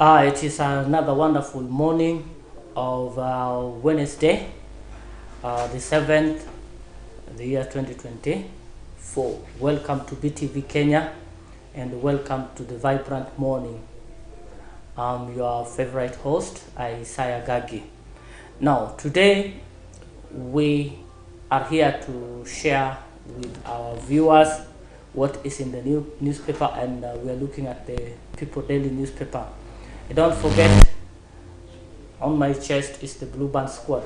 It is another wonderful morning of Wednesday, the 7th, the year 2024. Welcome to BTV Kenya and welcome to the vibrant morning. I'm your favorite host, Isaiah Gagi. Now, today we are here to share with our viewers what is in the new newspaper, and we are looking at the People Daily newspaper. And don't forget, on my chest is the Blue Band Squad.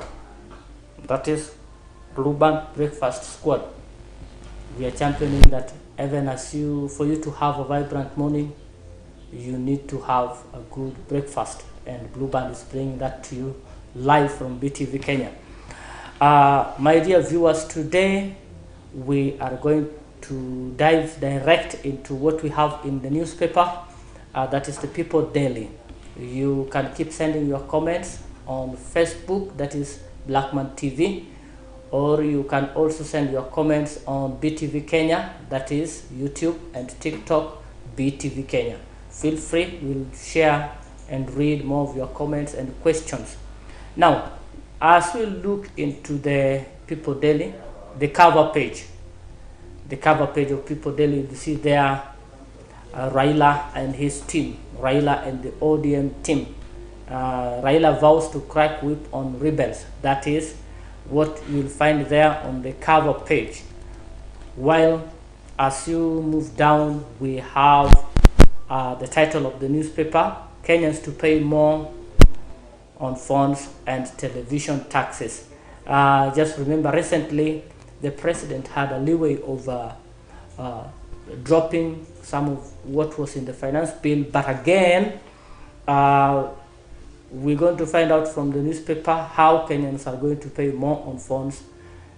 That is Blue Band Breakfast Squad. We are championing that even for you to have a vibrant morning, you need to have a good breakfast, and Blue Band is bringing that to you live from BTV Kenya. My dear viewers, today we are going to dive direct into what we have in the newspaper. That is the People Daily. You can keep sending your comments on Facebook, that is Blackman TV, or you can also send your comments on BTV Kenya, that is YouTube and TikTok, BTV Kenya. Feel free, we'll share and read more of your comments and questions. Now, as we look into the People Daily, the cover page of People Daily, you see there Raila and his team, Raila and the ODM team. Raila vows to crack whip on rebels. That is what you'll find there on the cover page. While as you move down, we have the title of the newspaper, Kenyans to pay more on phones and television taxes. Just remember, recently the president had a leeway over dropping some of what was in the finance bill, but again we're going to find out from the newspaper how Kenyans are going to pay more on phones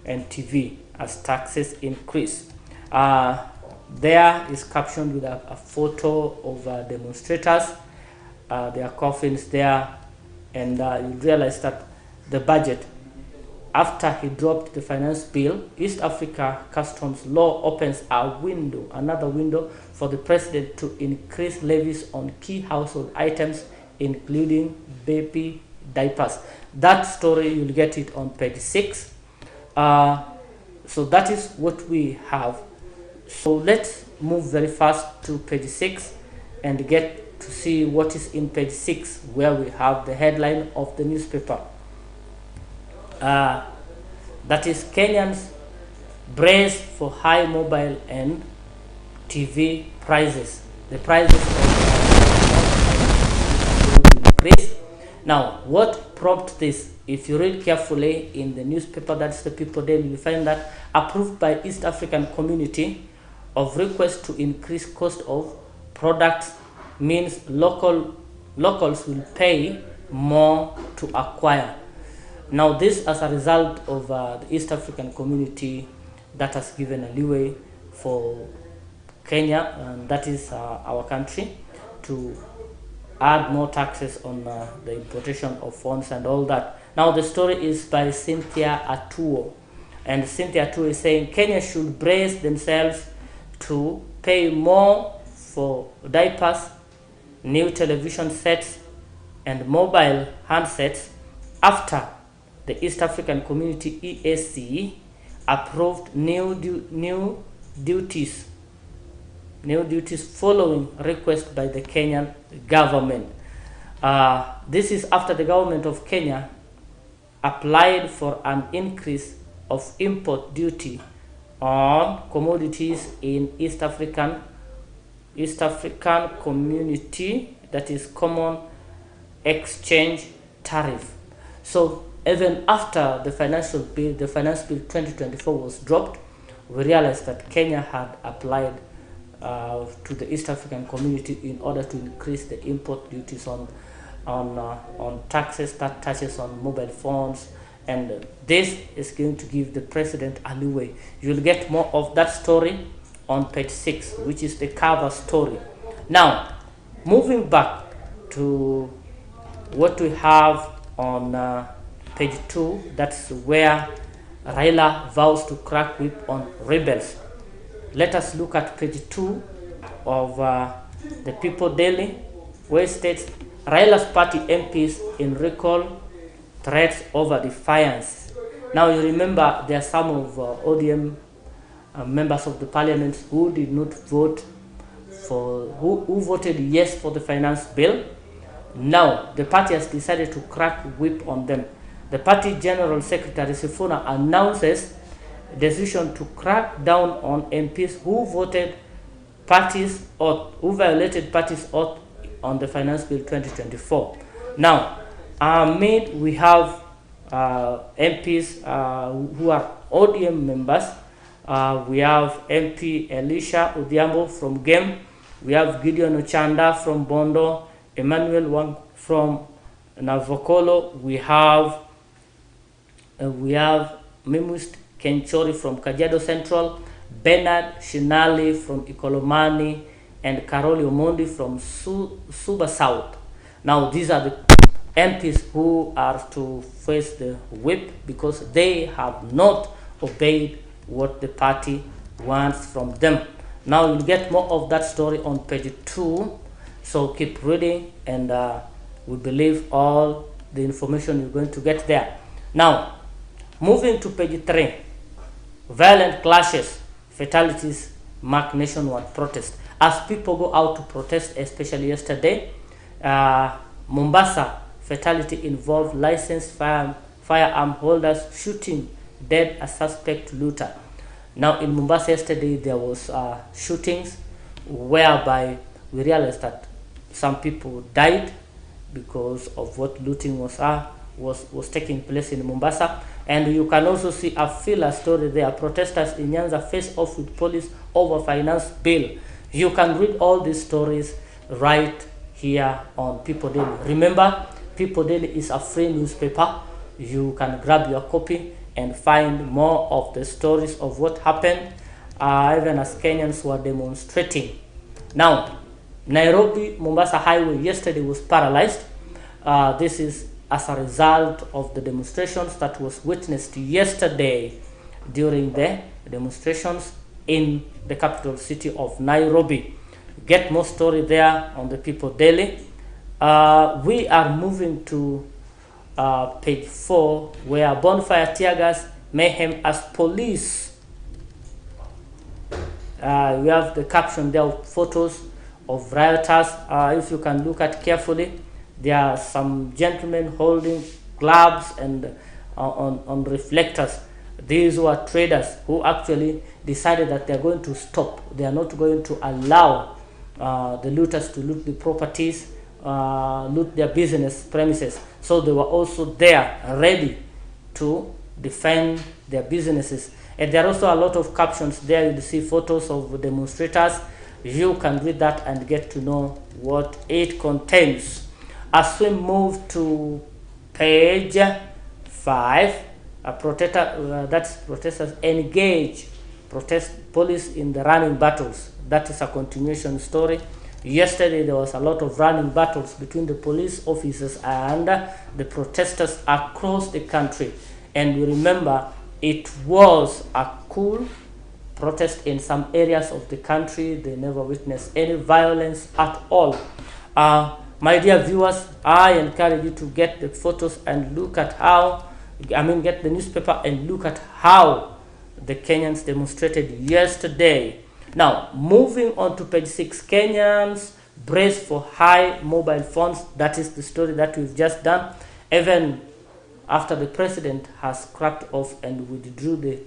and TV as taxes increase. There is captioned with a photo of demonstrators, their coffins there, and you realize that the budget, after he dropped the finance bill, East Africa Customs Law opens another window for the president to increase levies on key household items, including baby diapers. That story, you'll get it on page 6. So that is what we have. So let's move very fast to page 6 and get to see what is in page 6, where we have the headline of the newspaper. That is Kenyans brace for high mobile and TV prices. The prices will increase. Now, what prompted this? If you read carefully in the newspaper, that's the People Daily, you find that approved by East African Community of request to increase cost of products means locals will pay more to acquire. Now, this as a result of the East African Community that has given a leeway for Kenya, and that is our country, to add more taxes on the importation of phones and all that. Now, the story is by Cynthia Atuo, and Cynthia Atuo is saying Kenya should brace themselves to pay more for diapers, new television sets, and mobile handsets after the East African Community EAC approved new duties following request by the Kenyan government. This is after the government of Kenya applied for an increase of import duty on commodities in East African Community, that is common exchange tariff. So even after the finance bill 2024 was dropped, we realized that Kenya had applied to the East African Community in order to increase the import duties on taxes that touches on mobile phones, and this is going to give the president a leeway. You'll get more of that story on page 6, which is the cover story. Now, moving back to what we have on page 2, that's where Raila vows to crack whip on rebels. Let us look at page 2 of the People Daily, where it states Raila's party MPs in recall, threats over defiance. Now you remember there are some of ODM members of the parliament who did not vote for, who voted yes for the finance bill. Now the party has decided to crack whip on them. The party General Secretary Sifuna announces decision to crack down on MPs who voted parties oath, who violated party's oath on the Finance Bill 2024. Now, we have MPs who are ODM members. We have MP Elisha Odhiambo from GEM. We have Gideon Ochanda from Bondo. Emmanuel Wang from Navokolo. We have Mimust Kenchori from Kajiado Central, Bernard Shinali from Ikolomani, and Karoli Omondi from Suba South. Now these are the MPs who are to face the whip because they have not obeyed what the party wants from them. Now you'll get more of that story on page 2, so keep reading, and we believe all the information you're going to get there. Now moving to page 3, violent clashes, fatalities mark nationwide protest. As people go out to protest, especially yesterday, Mombasa fatality involved licensed firearm holders shooting dead a suspect looter. Now in Mombasa yesterday there was shootings whereby we realized that some people died because of what looting was taking place in Mombasa. And you can also see a filler story there. Protesters in Nyanza face off with police over finance bill. You can read all these stories right here on People Daily. Remember, People Daily is a free newspaper. You can grab your copy and find more of the stories of what happened, even as Kenyans were demonstrating. Now, Nairobi-Mombasa highway yesterday was paralyzed. This is as a result of the demonstrations that was witnessed yesterday during the demonstrations in the capital city of Nairobi. Get more story there on the People Daily. We are moving to page 4, where bonfire, tear gas, mayhem as police. We have the caption there of photos of rioters. If you can look at carefully, there are some gentlemen holding gloves and on reflectors. These were traders who actually decided that they're going to stop. They are not going to allow the looters to loot the properties, loot their business premises. So they were also there ready to defend their businesses. And there are also a lot of captions there. You'll see photos of demonstrators. You can read that and get to know what it contains. As we move to page 5, protesters engage police in the running battles. That is a continuation story. Yesterday there was a lot of running battles between the police officers and the protesters across the country. And we remember it was a cool protest in some areas of the country. They never witnessed any violence at all. My dear viewers, I encourage you to get the photos and look at get the newspaper and look at how the Kenyans demonstrated yesterday. Now, moving on to page 6, Kenyans brace for high mobile phones. That is the story that we've just done. Even after the president has cracked off and withdrew the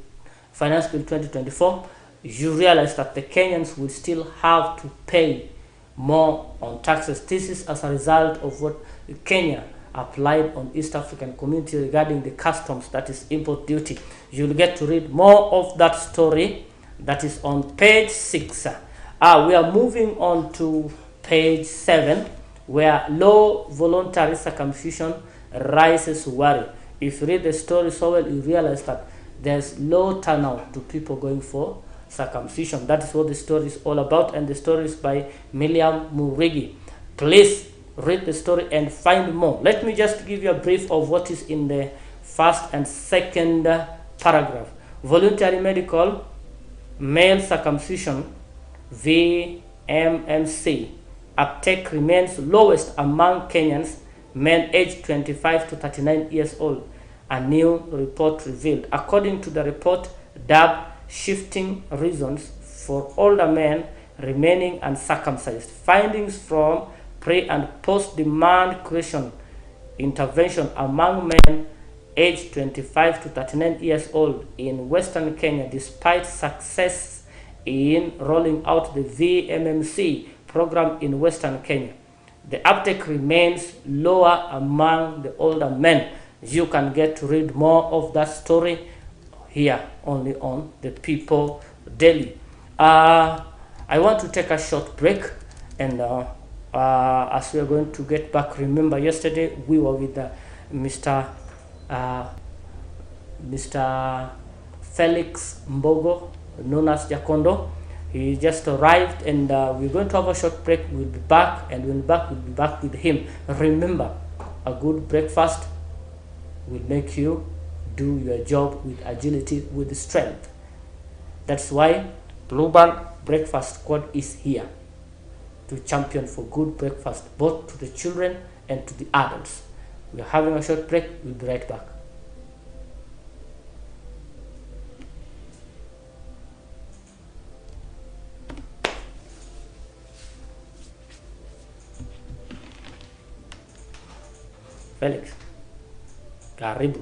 Finance Bill 2024, you realize that the Kenyans will still have to pay more on taxes. This is as a result of what Kenya applied on East African community regarding the customs, that is import duty. You'll get to read more of that story. That is on page 6. We are moving on to page 7, where low voluntary circumcision rises worry. If you read the story so well, you realize that there's low turnout to people going for circumcision. That is what the story is all about, and the story is by Miriam Murigi. Please read the story and find more. Let me just give you a brief of what is in the first and second paragraph. Voluntary medical male circumcision, VMMC, uptake remains lowest among Kenyans, men aged 25 to 39 years old, a new report revealed. According to the report, dubbed Shifting Reasons for Older Men Remaining Uncircumcised, findings from pre- and post-demand creation intervention among men aged 25 to 39 years old in Western Kenya, despite success in rolling out the VMMC program in Western Kenya. The uptake remains lower among the older men. You can get to read more of that story here only on the People Daily. I want to take a short break, and as we are going to get back, remember yesterday we were with Mr. Mr. Felix Mbogo, known as Jacondo. He just arrived, and we're going to have a short break. We'll be back, and when back, we'll be back with him. Remember, a good breakfast will make you do your job with agility, with strength. That's why Blueband Breakfast Squad is here to champion for good breakfast, both to the children and to the adults. We're having a short break. We'll be right back. Felix, karibu.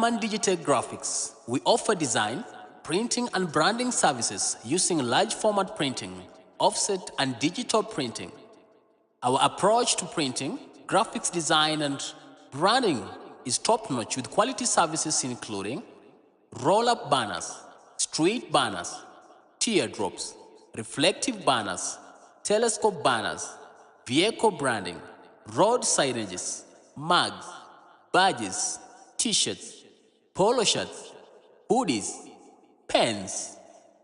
Blackman Digital Graphics. We offer design, printing and branding services using large format printing, offset and digital printing. Our approach to printing, graphics design and branding is top-notch with quality services including roll-up banners, street banners, teardrops, reflective banners, telescope banners, vehicle branding, road signages, mugs, badges, t-shirts, polo shirts, hoodies, pens,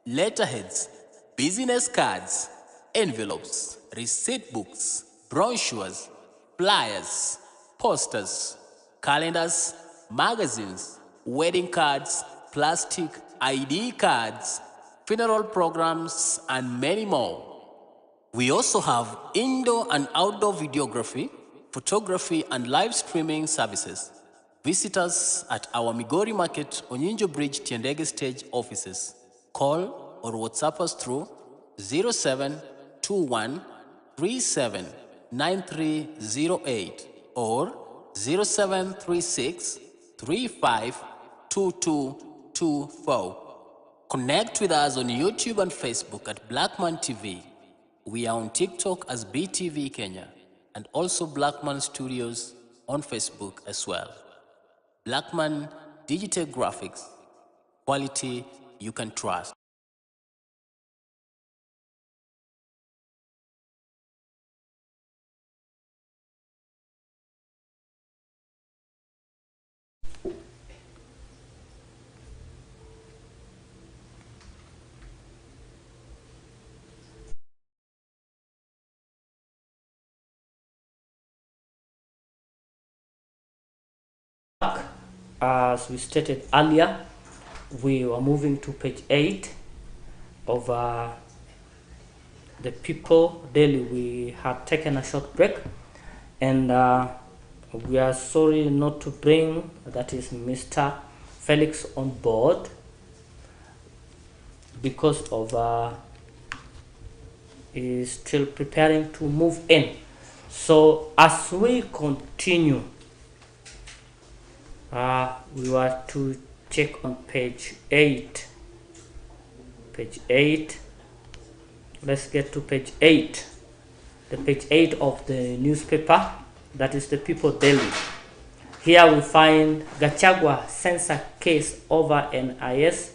letterheads, business cards, envelopes, receipt books, brochures, flyers, posters, calendars, magazines, wedding cards, plastic ID cards, funeral programs, and many more. We also have indoor and outdoor videography, photography, and live streaming services. Visit us at our Migori Market, Onyinjo Bridge, Tiendege Stage offices. Call or WhatsApp us through 0721 379308 or 0736 352224. Connect with us on YouTube and Facebook at Blackman TV. We are on TikTok as BTV Kenya and also Blackman Studios on Facebook as well. Blackman Digital Graphics, quality you can trust. As we stated earlier, we were moving to page 8 of the People Daily. We had taken a short break, and we are sorry not to bring, that is Mr. Felix, on board because of he is still preparing to move in. So as we continue, we were to check on page 8. Page 8. Let's get to page 8. The page 8 of the newspaper, that is the People Daily. Here we find Gachagua censor case over NIS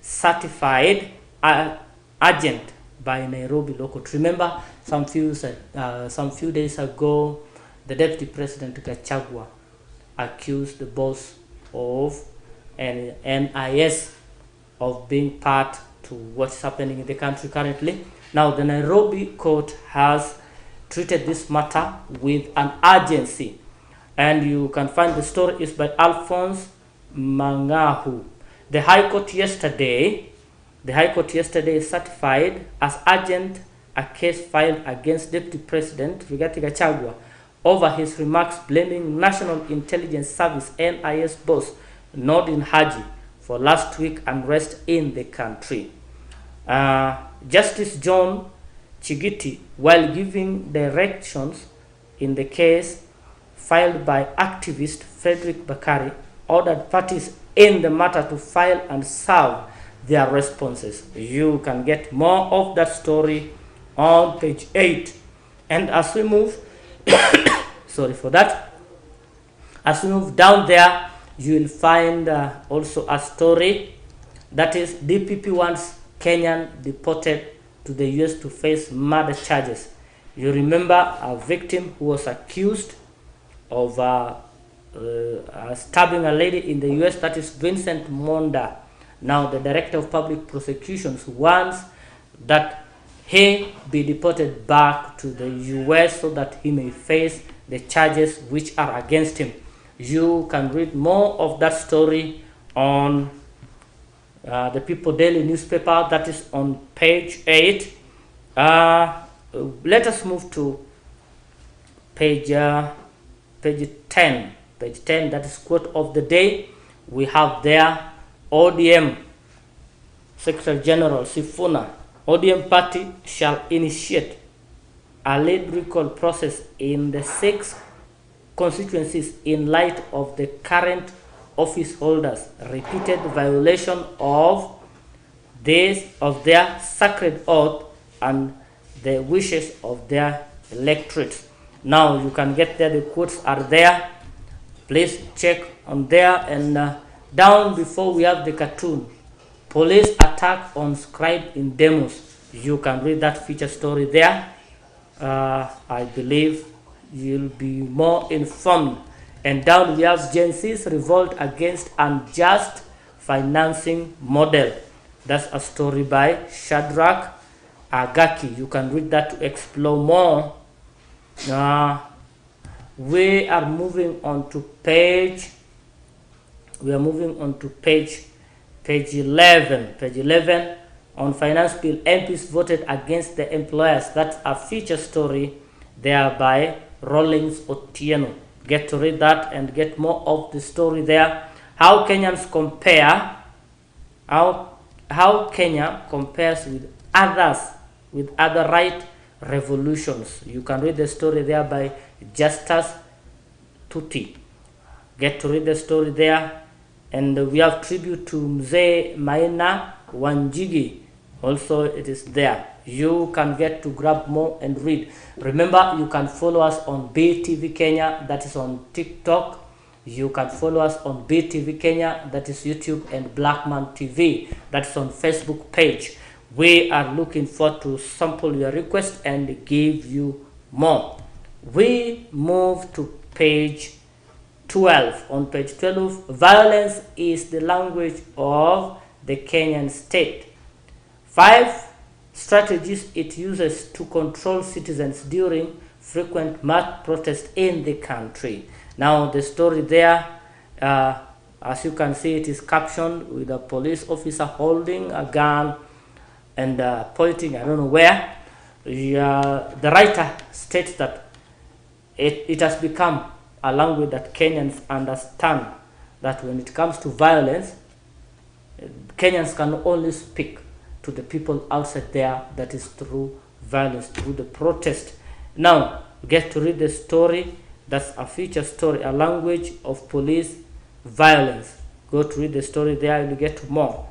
certified agent by Nairobi local. Remember, some few days ago, the Deputy President Gachagua accused the boss of NIS of being part to what's happening in the country currently. Now, the Nairobi court has treated this matter with an urgency, and you can find the story is by Alphonse Mangahu. The High Court yesterday certified as urgent a case filed against Deputy President Rigathi Gachagua over his remarks blaming National Intelligence Service NIS boss Nordin Haji for last week unrest in the country. Justice John Chigiti, while giving directions in the case filed by activist Frederick Bakari, ordered parties in the matter to file and serve their responses. You can get more of that story on page 8. And as we move, sorry for that, as we move down there, you will find also a story that is DPP wants Kenyan deported to the US to face murder charges. You remember a victim who was accused of stabbing a lady in the US, that is Vincent Monda. Now the Director of Public Prosecutions wants that he be deported back to the US so that he may face the charges which are against him. You can read more of that story on the People Daily newspaper, that is on page 8. Let us move to page 10. Page 10, that is quote of the day. We have there ODM Secretary General Sifuna. ODM party shall initiate a lead recall process in the 6 constituencies in light of the current office holders' repeated violation of their sacred oath and the wishes of their electorates. Now you can get there, the quotes are there. Please check on there, and down before we have the cartoon, police attack on scribe in demos. You can read that feature story there. I believe you'll be more informed. And down we have Gen Z's revolt against unjust financing model. That's a story by Shadrach Agaki. You can read that to explore more. We are moving on to page 11. Page 11 on finance bill. MPs voted against the employers. That's a feature story there by Rawlings Otieno. Get to read that and get more of the story there. How Kenyans compare, how Kenya compares with other right revolutions. You can read the story there by Justus Tuti. Get to read the story there. And we have tribute to Mzee Maina Wanjigi. Also, it is there. You can get to grab more and read. Remember, you can follow us on BTV Kenya, that is on TikTok. You can follow us on BTV Kenya, that is YouTube, and Blackman TV, that's on Facebook page. We are looking forward to sample your request and give you more. We move to page 12. On page 12, violence is the language of the Kenyan state. 5 strategies it uses to control citizens during frequent mass protests in the country. Now the story there, as you can see, it is captioned with a police officer holding a gun and pointing, I don't know where. The writer states that it has become a language that Kenyans understand, that when it comes to violence, Kenyans can only speak to the people outside there, that is through violence, through the protest. Now, you get to read the story. That's a feature story, a language of police violence. Go to read the story there, and you get more.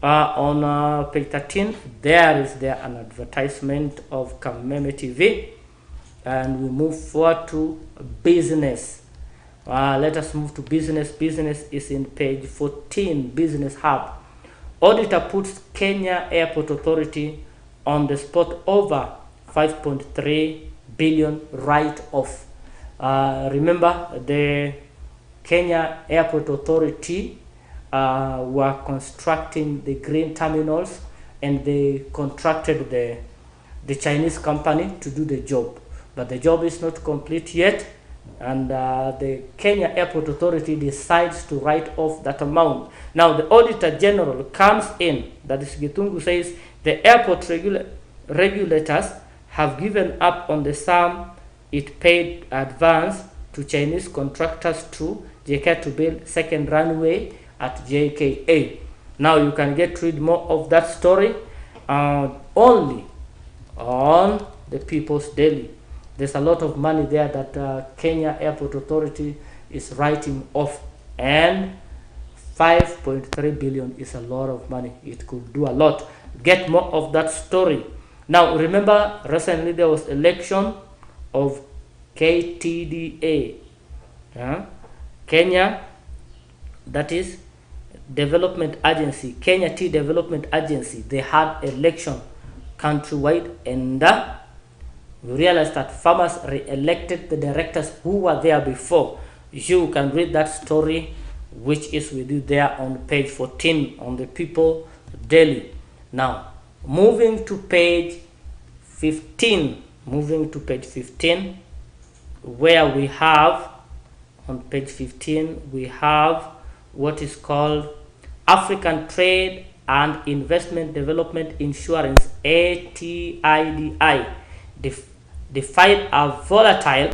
On page 13, there is an advertisement of Kameme TV. And we move forward to business. Let us move to business. Business is in page 14, Business Hub. Auditor puts Kenya Airport Authority on the spot over 5.3 billion write-off. Remember, the Kenya Airport Authority were constructing the green terminals, and they contracted the Chinese company to do the job. But the job is not complete yet, and the Kenya Airport Authority decides to write off that amount. Now the Auditor General comes in, that is Gitungu, says the airport regulators have given up on the sum it paid advance to Chinese contractors to JK to build second runway at JKA. Now you can get to read more of that story only on the People's Daily. There's a lot of money there that Kenya Airport Authority is writing off, and 5.3 billion is a lot of money. It could do a lot. Get more of that story. Now remember, recently there was election of KTDA, Kenya, that is Development Agency, Kenya Tea Development Agency. They had election countrywide, and we realized that farmers re-elected the directors who were there before. You can read that story, which is with you there on page 14 on the People Daily. Now, moving to page 15, where we have, on page 15, we have what is called African Trade and Investment Development Insurance, ATIDI, defied a volatile